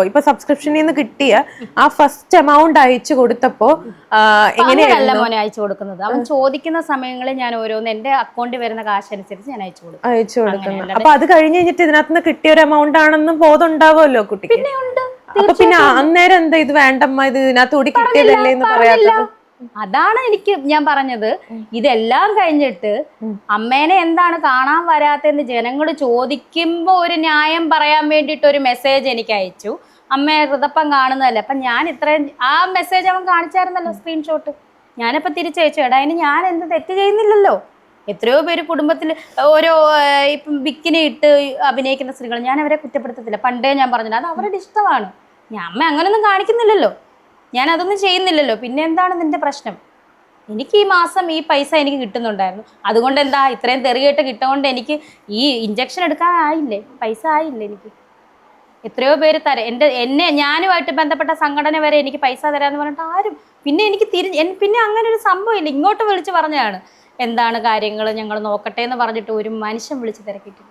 ഇപ്പൊ സബ്സ്ക്രിപ്ഷനിൽ നിന്ന് കിട്ടിയ ആ ഫസ്റ്റ് എമൗണ്ട് അയച്ചു കൊടുത്തപ്പോ എങ്ങനെയല്ല മോനെ അയച്ചു കൊടുക്കുന്നത്? അവൻ ചോദിക്കുന്ന സമയങ്ങളിൽ ഞാൻ ഓരോന്ന് എന്റെ അക്കൗണ്ടിൽ വരുന്ന കാശ് അനുസരിച്ച് ഞാൻ അയച്ചു കൊടുക്കുന്നു. അപ്പൊ അത് കഴിഞ്ഞ് കഴിഞ്ഞിട്ട് ഇതിനകത്ത് കിട്ടിയ ഒരു എമൗണ്ട് ആണെന്നും ബോധമുണ്ടാവുമല്ലോ കുട്ടിക്ക്. പിന്നെ ഉണ്ട്. അപ്പൊ പിന്നെ അന്നേരം എന്താ ഇത് വേണ്ടമ്മ, ഇത് ഇതിനകത്ത് കൂടി കിട്ടിയതല്ലേ എന്ന് പറയാത്തത്? അതാണ് ഞാൻ പറഞ്ഞത്. ഇതെല്ലാം കഴിഞ്ഞിട്ട് അമ്മേനെ എന്താണ് കാണാൻ വരാത്തെന്ന് ജനങ്ങൾ ചോദിക്കുമ്പോ ഒരു ന്യായം പറയാൻ വേണ്ടിട്ട് ഒരു മെസ്സേജ് എനിക്ക് അയച്ചു. അമ്മയെ ഹൃദപ്പം കാണുന്നതല്ലേ. അപ്പൊ ഞാൻ ഇത്രയും ആ മെസ്സേജ് അവൻ കാണിച്ചായിരുന്നല്ലോ, സ്ക്രീൻഷോട്ട്. ഞാനിപ്പോ തിരിച്ചയച്ചു. എടാ അതിന് ഞാൻ എന്ത് തെറ്റ് ചെയ്യുന്നില്ലല്ലോ. എത്രയോ പേര് കുടുംബത്തിൽ ഓരോ ഇപ്പം ബിക്കിനി ഇട്ട് അഭിനയിക്കുന്ന സ്ത്രീകൾ, ഞാൻ അവരെ കുറ്റപ്പെടുത്തത്തില്ല. പണ്ടേ ഞാൻ പറഞ്ഞില്ല, അത് അവരുടെ ഇഷ്ടമാണ്. അമ്മ അങ്ങനൊന്നും കാണിക്കുന്നില്ലല്ലോ, ഞാൻ അതൊന്നും ചെയ്യുന്നില്ലല്ലോ. പിന്നെ എന്താണ് നിന്റെ പ്രശ്നം? എനിക്ക് ഈ മാസം ഈ പൈസ എനിക്ക് കിട്ടുന്നുണ്ടായിരുന്നു. അതുകൊണ്ട് എന്താ ഇത്രയും തെറിയിട്ട് കിട്ടുകൊണ്ട് എനിക്ക് ഈ ഇഞ്ചക്ഷൻ എടുക്കാൻ ആയില്ലേ? പൈസ ആയില്ലേ എനിക്ക്? എത്രയോ പേര് ഞാനുമായിട്ട് ബന്ധപ്പെട്ട സംഘടന വരെ എനിക്ക് പൈസ തരാമെന്ന് പറഞ്ഞിട്ട് ആരും പിന്നെ എനിക്ക് പിന്നെ അങ്ങനെ ഒരു സംഭവം ഇല്ല. ഇങ്ങോട്ട് വിളിച്ച് പറഞ്ഞതാണ് എന്താണ് കാര്യങ്ങൾ, ഞങ്ങൾ നോക്കട്ടെ എന്ന് പറഞ്ഞിട്ട് ഒരു മനുഷ്യൻ വിളിച്ച് തിരക്കിയിട്ടില്ല.